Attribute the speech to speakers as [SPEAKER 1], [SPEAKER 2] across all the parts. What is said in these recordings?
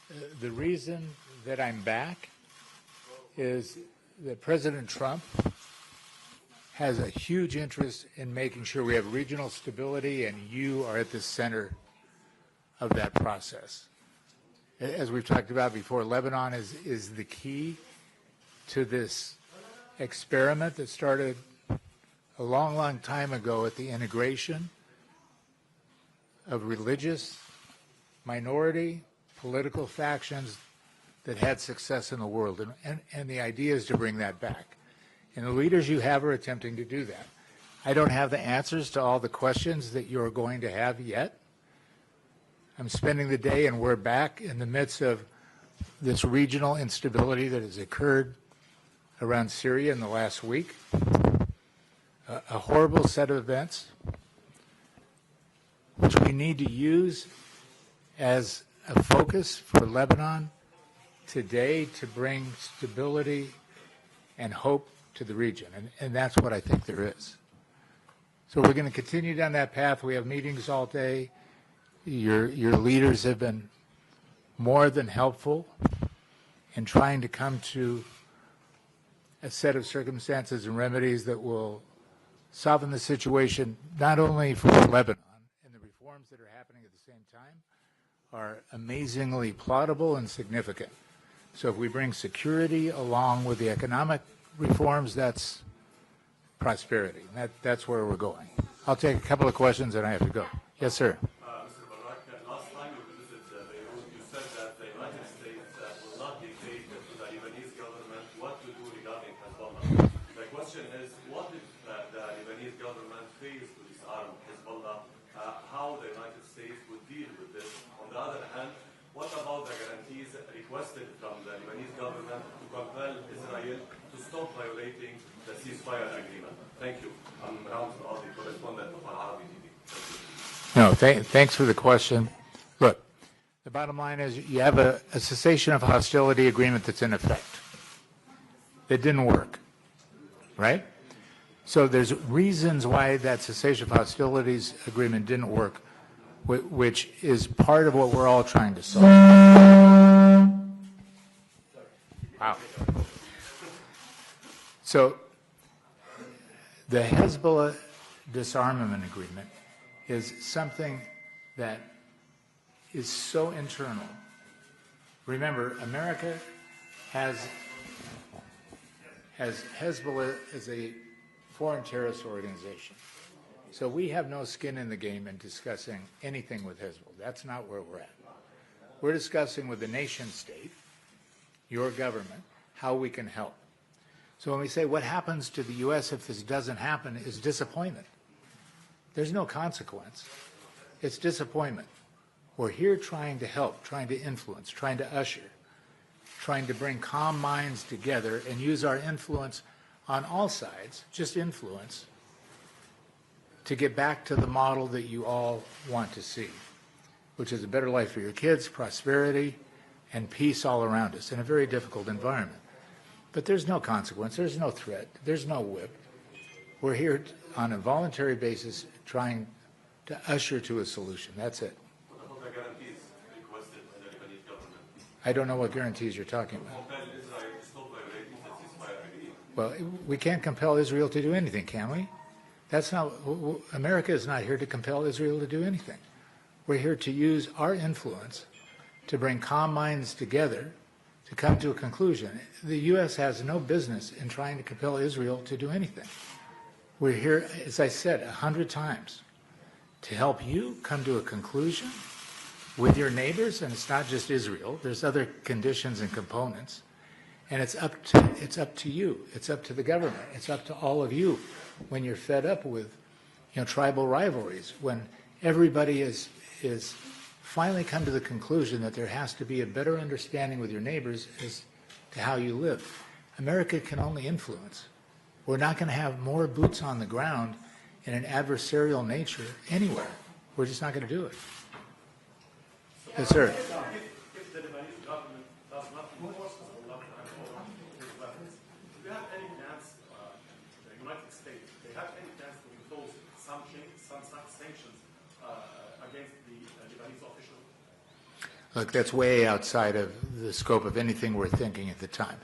[SPEAKER 1] The reason that I'm back is that President Trump has a huge interest in making sure we have regional stability, and you are at the center of that process. As we've talked about before, Lebanon is the key to this experiment that started a long, long time ago at the integration of religious, minority, political factions that had success in the world. And the idea is to bring that back. And the leaders you have are attempting to do that. I don't have the answers to all the questions that you're going to have yet. I'm spending the day, and we're back in the midst of this regional instability that has occurred around Syria in the last week. A horrible set of events, which we need to use as a focus for Lebanon today to bring stability and hope to the region. And that's what I think there is. So we're going to continue down that path. We have meetings all day. Your leaders have been more than helpful in trying to come to a set of circumstances and remedies that will soften the situation, not only for Lebanon, and the reforms that are happening at the same time are amazingly plausible and significant. So if we bring security along with the economic reforms, that's prosperity. That's where we're going. I'll take a couple of questions and I have to go. Yes, sir.
[SPEAKER 2] Mr. Barrack, last time you visited Beirut, you said that the United States will not dictate to the Lebanese government what to do regarding Hezbollah. The question is, what if the Lebanese government fails to disarm Hezbollah, how the United States would deal with this? On the other hand, what about the guarantees requested from the Lebanese government to compel Israel to stop violating the ceasefire agreement? Thank you. I'm Ramz Al-Qadi, correspondent of Al-Arabi TV.
[SPEAKER 1] No, thanks for the question. Look, the bottom line is you have a cessation of hostility agreement that's in effect. It didn't work, right? So there's reasons why that cessation of hostilities agreement didn't work, which is part of what we're all trying to solve. Wow. So the Hezbollah disarmament agreement is something that is so internal. Remember, America has Hezbollah as a foreign terrorist organization. So we have no skin in the game in discussing anything with Hezbollah. That's not where we're at. We're discussing with the nation state, your government, how we can help. So when we say what happens to the U.S. if this doesn't happen is disappointment. There's no consequence. It's disappointment. We're here trying to help, trying to influence, trying to usher, trying to bring calm minds together and use our influence on all sides, just influence, to get back to the model that you all want to see, which is a better life for your kids, prosperity, and peace all around us in a very difficult environment. But there's no consequence, there's no threat, there's no whip. We're here on a voluntary basis trying to usher to a solution. That's it.
[SPEAKER 2] What about the guarantees requested by the Lebanese government?
[SPEAKER 1] I don't know what guarantees you're talking about.
[SPEAKER 2] Compel Israel to stop violating the ceasefire agreement.
[SPEAKER 1] Well, we can't compel Israel to do anything, can we? That's not, America is not here to compel Israel to do anything. We're here to use our influence to bring calm minds together to come to a conclusion. The U.S. has no business in trying to compel Israel to do anything. We're here, as I said 100 times, to help you come to a conclusion with your neighbors, and it's not just Israel. There's other conditions and components, and it's up to you. It's up to the government. It's up to all of you when you're fed up with, tribal rivalries, when everybody is finally come to the conclusion that there has to be a better understanding with your neighbors as to how you live. America can only influence. We're not going to have more boots on the ground in an adversarial nature anywhere. We're just not going to do it. Yes, sir.
[SPEAKER 2] If the Lebanese government does not enforce Hezbollah and weapons, do you have any plans, the United States, do they have any plans to impose some sanctions against the Lebanese officials?
[SPEAKER 1] Look, that's way outside of the scope of anything we're thinking at the time.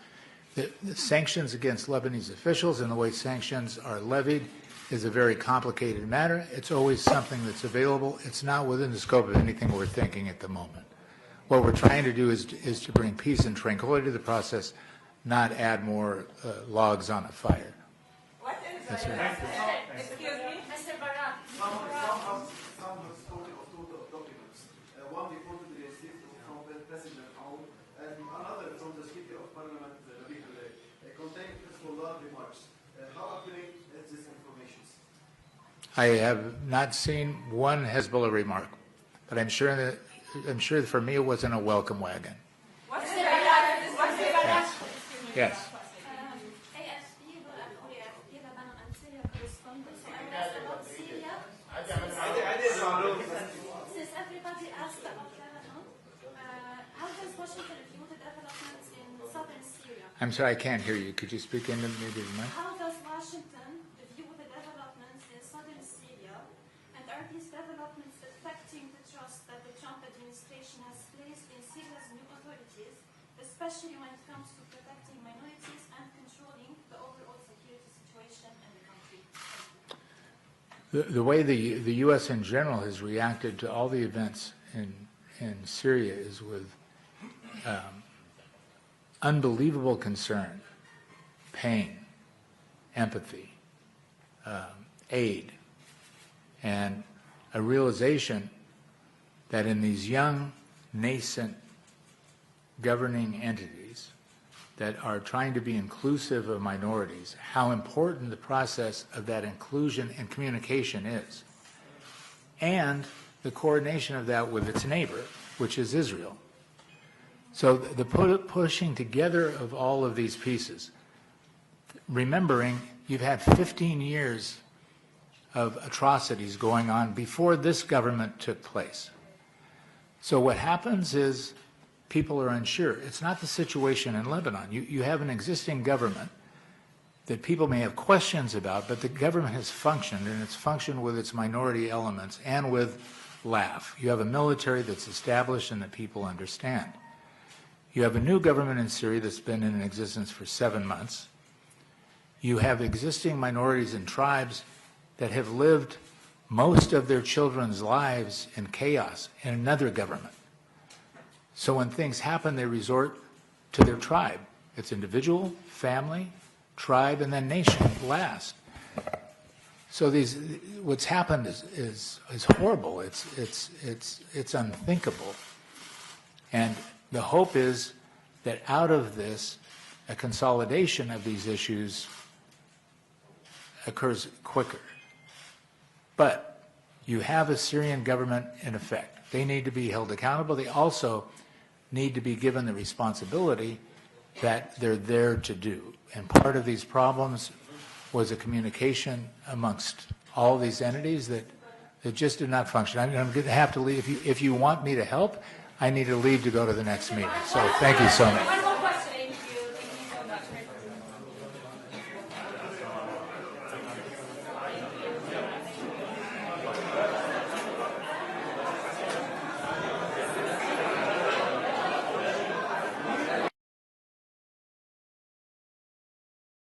[SPEAKER 1] The sanctions against Lebanese officials and the way sanctions are levied is a very complicated matter. It's always something that's available. It's not within the scope of anything we're thinking at the moment. What we're trying to do is to bring peace and tranquility to the process, not add more logs on a fire.
[SPEAKER 3] What is
[SPEAKER 1] That's
[SPEAKER 3] it?
[SPEAKER 1] right.
[SPEAKER 3] Excuse me, Mr. Barrack.
[SPEAKER 4] Some have spoken of two documents. One reportedly received from President Aoun, and another from the Speaker of Parliament, containing Hezbollah remarks. How accurate is this information?
[SPEAKER 1] I have not seen one Hezbollah remark, but I'm sure that for me it wasn't a welcome wagon.
[SPEAKER 3] What's the Barrack?
[SPEAKER 1] Yes.
[SPEAKER 5] AFP, Lebanon and Syria correspondent. So I will ask about Syria. Since everybody asked about Lebanon, how does Washington view the developments in southern Syria?
[SPEAKER 1] I'm sorry, I can't hear you. Could you speak into maybe the mic?
[SPEAKER 5] How does Washington view the developments in southern Syria? And are these developments affecting the trust that the Trump administration has placed in Syria's new authorities, especially when it comes to protecting minorities and controlling the overall security situation in the country?
[SPEAKER 1] The way the U.S. in general has reacted to all the events in Syria is with unbelievable concern, pain, empathy, aid, and a realization that in these young, nascent governing entities that are trying to be inclusive of minorities, how important the process of that inclusion and communication is, and the coordination of that with its neighbor, which is Israel. So the pushing together of all of these pieces, remembering you've had 15 years of atrocities going on before this government took place. So what happens is people are unsure. It's not the situation in Lebanon. You have an existing government that people may have questions about, but the government has functioned, and it's functioned with its minority elements and with laugh. You have a military that's established and that people understand. You have a new government in Syria that's been in existence for 7 months. You have existing minorities and tribes that have lived most of their children's lives in chaos in another government. So when things happen, they resort to their tribe. It's individual, family, tribe, and then nation last. So what's happened is horrible. It's unthinkable. And the hope is that out of this, a consolidation of these issues occurs quicker. But you have a Syrian government in effect. They need to be held accountable. They also need to be given the responsibility that they're there to do. And part of these problems was a communication amongst all these entities that just did not function. I'm going to have to leave. If you want me to help, I need to leave to go to the next meeting. So thank you so much.